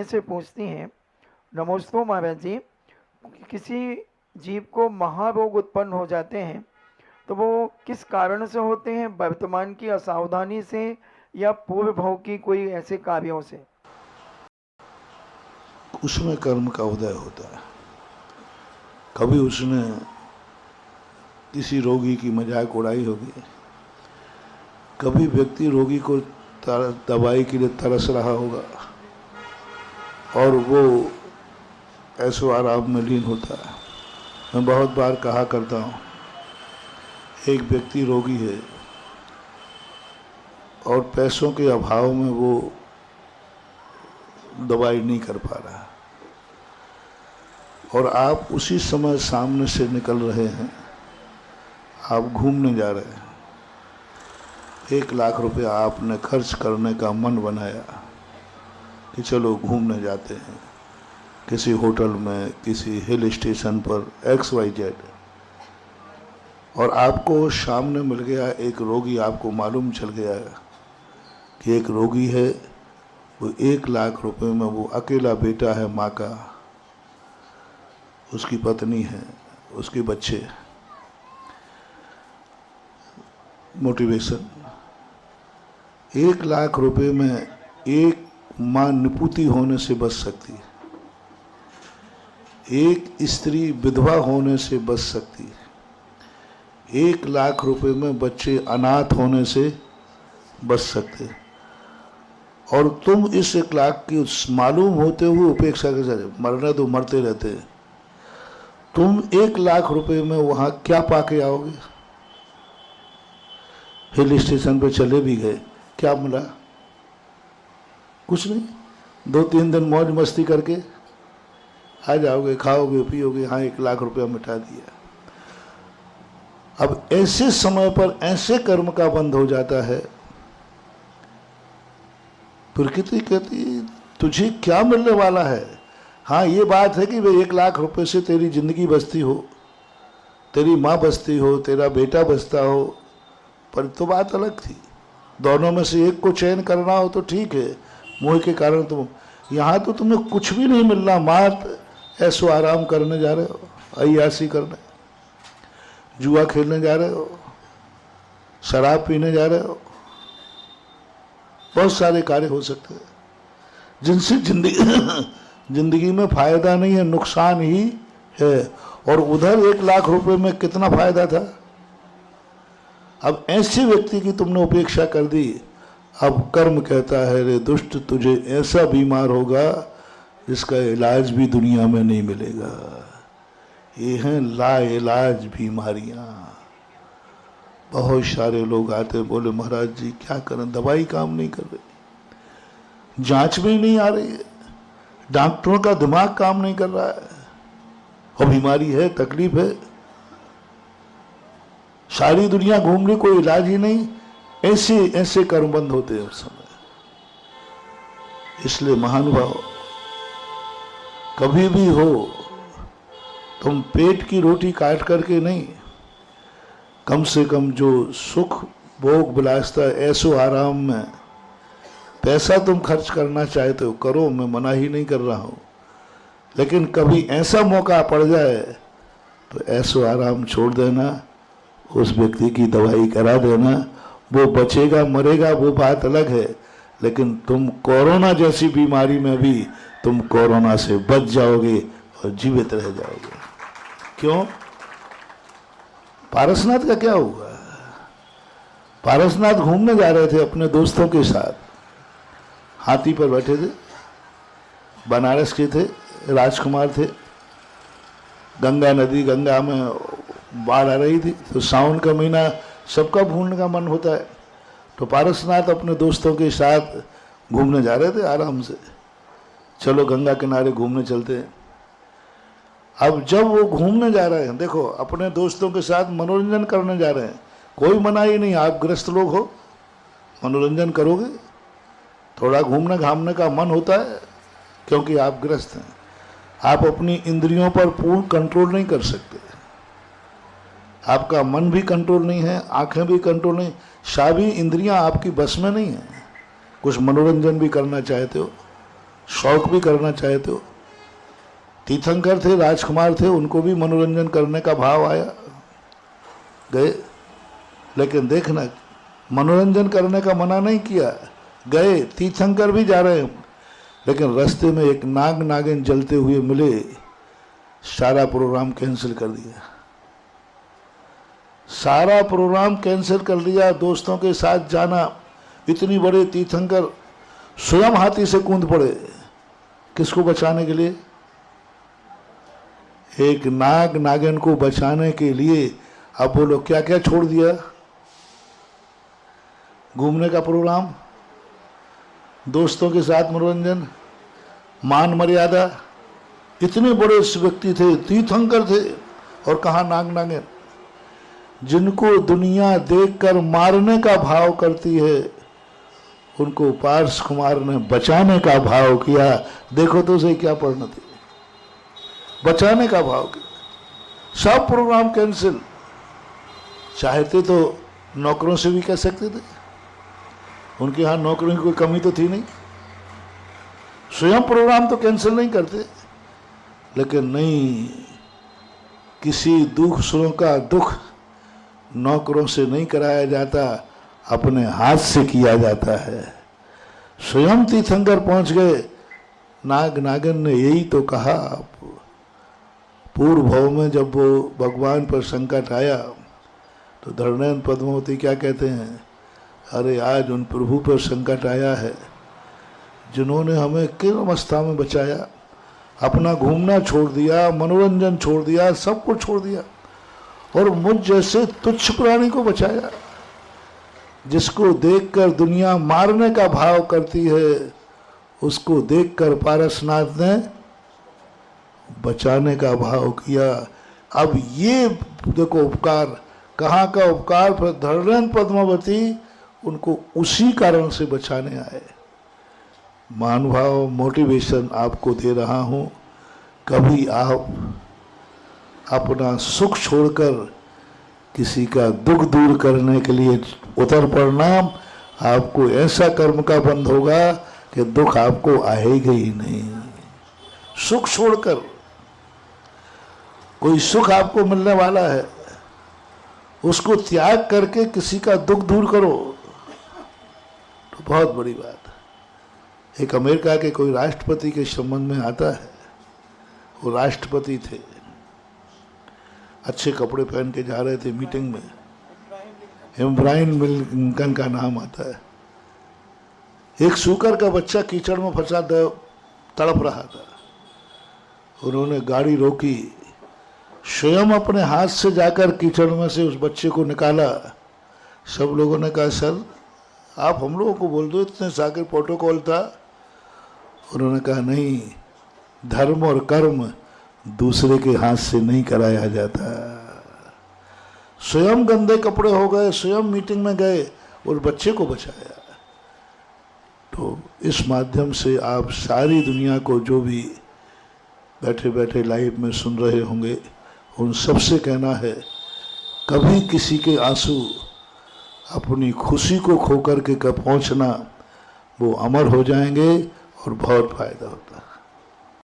से पूछती हैं, नमोस्तु महाराज जी, किसी जीव को महारोग उत्पन्न हो जाते हैं तो वो किस कारण से होते हैं? वर्तमान की असावधानी से या पूर्व भाव की कोई ऐसे कार्यों से? उसमें कर्म का उदय होता है। कभी उसने किसी रोगी की मजाक उड़ाई होगी, कभी व्यक्ति रोगी को दवाई के लिए तरस रहा होगा और वो ऐसो आराम में लीन होता है। मैं बहुत बार कहा करता हूँ, एक व्यक्ति रोगी है और पैसों के अभाव में वो दवाई नहीं कर पा रहा, और आप उसी समय सामने से निकल रहे हैं, आप घूमने जा रहे हैं, 1 लाख रुपया आपने खर्च करने का मन बनाया कि चलो घूमने जाते हैं किसी होटल में, किसी हिल स्टेशन पर XYZ, और आपको सामने मिल गया एक रोगी। आपको मालूम चल गया कि एक रोगी है, वो 1 लाख रुपए में, वो अकेला बेटा है माँ का, उसकी पत्नी है, उसके बच्चे। मोटिवेशन 1 लाख रुपए में एक माँ निपुती होने से बच सकती है, एक स्त्री विधवा होने से बच सकती है, 1 लाख रुपए में बच्चे अनाथ होने से बच सकते, और तुम इस 1 लाख की मालूम होते हुए उपेक्षा के साथ मरना तो मरते रहते हैं। तुम 1 लाख रुपए में वहां क्या पाके आओगे? हिल स्टेशन पे चले भी गए, क्या मिला? कुछ नहीं। 2-3 दिन मौज मस्ती करके आ जाओगे, खाओगे पियोगे, हाँ 1 लाख रुपया मिटा दिया। अब ऐसे समय पर ऐसे कर्म का बंध हो जाता है, प्रकृति कहती तुझे क्या मिलने वाला है? हाँ ये बात है कि वे 1 लाख रुपए से तेरी जिंदगी बसती हो, तेरी माँ बसती हो, तेरा बेटा बसता हो, पर तो बात अलग थी। दोनों में से एक को चयन करना हो तो ठीक है, मोह के कारण तुम यहाँ तो तुम्हें कुछ भी नहीं मिलना, मार ऐसो आराम करने जा रहे हो, अय्यासी करने, जुआ खेलने जा रहे हो, शराब पीने जा रहे हो, बहुत सारे कार्य हो सकते हैं जिनसे जिंदगी में फायदा नहीं है, नुकसान ही है। और उधर 1 लाख रुपए में कितना फायदा था। अब ऐसे व्यक्ति की तुमने उपेक्षा कर दी। अब कर्म कहता है, रे दुष्ट तुझे ऐसा बीमार होगा जिसका इलाज भी दुनिया में नहीं मिलेगा। ये हैं लाइलाज बीमारियां। बहुत सारे लोग आते बोले महाराज जी क्या करें, दवाई काम नहीं कर रही, जांच में ही नहीं आ रही है, डॉक्टरों का दिमाग काम नहीं कर रहा है, और बीमारी है, तकलीफ है, सारी दुनिया घूम रही, कोई इलाज ही नहीं। ऐसे ऐसे कर्म बंद होते हैं उस समय। इसलिए महानुभाव, कभी भी हो तुम पेट की रोटी काट करके नहीं, कम से कम जो सुख भोग विलासता ऐसो आराम में पैसा तुम खर्च करना चाहते हो करो, मैं मना ही नहीं कर रहा हूं, लेकिन कभी ऐसा मौका पड़ जाए तो ऐसो आराम छोड़ देना, उस व्यक्ति की दवाई करा देना। वो बचेगा मरेगा वो बात अलग है, लेकिन तुम कोरोना जैसी बीमारी में भी तुम कोरोना से बच जाओगे और जीवित रह जाओगे। क्यों? पारसनाथ का क्या हुआ? पारसनाथ घूमने जा रहे थे अपने दोस्तों के साथ, हाथी पर बैठे थे, बनारस के थे, राजकुमार थे, गंगा नदी, गंगा में बाढ़ आ रही थी, तो सावन का महीना सबका घूमने का मन होता है। तो पारसनाथ अपने दोस्तों के साथ घूमने जा रहे थे आराम से, चलो गंगा किनारे घूमने चलते हैं। अब जब वो घूमने जा रहे हैं, देखो अपने दोस्तों के साथ मनोरंजन करने जा रहे हैं, कोई मनाही नहीं, आप ग्रस्त लोग हो, मनोरंजन करोगे, थोड़ा घूमने घामने का मन होता है क्योंकि आप ग्रस्त हैं, आप अपनी इंद्रियों पर पूर्ण कंट्रोल नहीं कर सकते, आपका मन भी कंट्रोल नहीं है, आंखें भी कंट्रोल नहीं, सभी इंद्रियां आपकी बस में नहीं है। कुछ मनोरंजन भी करना चाहते हो, शौक भी करना चाहते हो। तीर्थंकर थे, राजकुमार थे, उनको भी मनोरंजन करने का भाव आया, गए। लेकिन देखना, मनोरंजन करने का मना नहीं किया, गए। तीर्थंकर भी जा रहे हैं, लेकिन रास्ते में एक नाग नागिन जलते हुए मिले, सारा प्रोग्राम कैंसिल कर दिया। सारा प्रोग्राम कैंसिल कर दिया। दोस्तों के साथ जाना, इतनी बड़े तीर्थंकर स्वयं हाथी से कूद पड़े, किसको बचाने के लिए? एक नाग नागिन को बचाने के लिए। अब बोलो क्या क्या छोड़ दिया? घूमने का प्रोग्राम, दोस्तों के साथ मनोरंजन, मान मर्यादा। इतने बड़े व्यक्ति थे, तीर्थंकर थे, और कहा नाग नागिन। जिनको दुनिया देखकर मारने का भाव करती है, उनको पार्श कुमार ने बचाने का भाव किया। देखो तो सही क्या परिणति, बचाने का भाव किया। सब प्रोग्राम कैंसिल। चाहते तो नौकरों से भी कह सकते थे, उनके यहाँ नौकरों की कोई कमी तो थी नहीं, स्वयं प्रोग्राम तो कैंसिल नहीं करते। लेकिन नहीं, किसी दूसरों का दुख नौकरों से नहीं कराया जाता, अपने हाथ से किया जाता है। स्वयं तीर्थंकर पहुंच गए। नाग नागिन ने यही तो कहा। पूर्व भाव में जब वो भगवान पर संकट आया तो धरणेन पद्मावती क्या कहते हैं? अरे आज उन प्रभु पर संकट आया है जिन्होंने हमें किन अवस्था में बचाया, अपना घूमना छोड़ दिया, मनोरंजन छोड़ दिया, सब कुछ छोड़ दिया, और मुझ जैसे तुच्छ प्राणी को बचाया। जिसको देखकर दुनिया मारने का भाव करती है, उसको देखकर पारसनाथ ने बचाने का भाव किया। अब ये देखो उपकार, कहाँ का उपकार। पर धरणेन पद्मावती उनको उसी कारण से बचाने आए। मानभाव मोटिवेशन आपको दे रहा हूँ। कभी आप अपना सुख छोड़कर किसी का दुख दूर करने के लिए उतर पड़ना, आपको ऐसा कर्म का बंध होगा कि दुख आपको आएगा ही नहीं। सुख छोड़कर, कोई सुख आपको मिलने वाला है, उसको त्याग करके किसी का दुख दूर करो तो बहुत बड़ी बात है। एक अमेरिका के कोई राष्ट्रपति के संबंध में आता है। वो राष्ट्रपति थे, अच्छे कपड़े पहन के जा रहे थे मीटिंग में। इब्राहिम लिंकन का नाम आता है। एक सूकर का बच्चा कीचड़ में फंसा तड़प रहा था। उन्होंने गाड़ी रोकी, स्वयं अपने हाथ से जाकर कीचड़ में से उस बच्चे को निकाला। सब लोगों ने कहा सर आप हम लोगों को बोल दो, इतने सागर प्रोटोकॉल था। उन्होंने कहा नहीं, धर्म और कर्म दूसरे के हाथ से नहीं कराया जाता। स्वयं गंदे कपड़े हो गए, स्वयं मीटिंग में गए और बच्चे को बचाया। तो इस माध्यम से आप सारी दुनिया को, जो भी बैठे बैठे लाइव में सुन रहे होंगे, उन सबसे कहना है, कभी किसी के आंसू अपनी खुशी को खोकर के कब पहुंचना, वो अमर हो जाएंगे और बहुत फायदा होता है।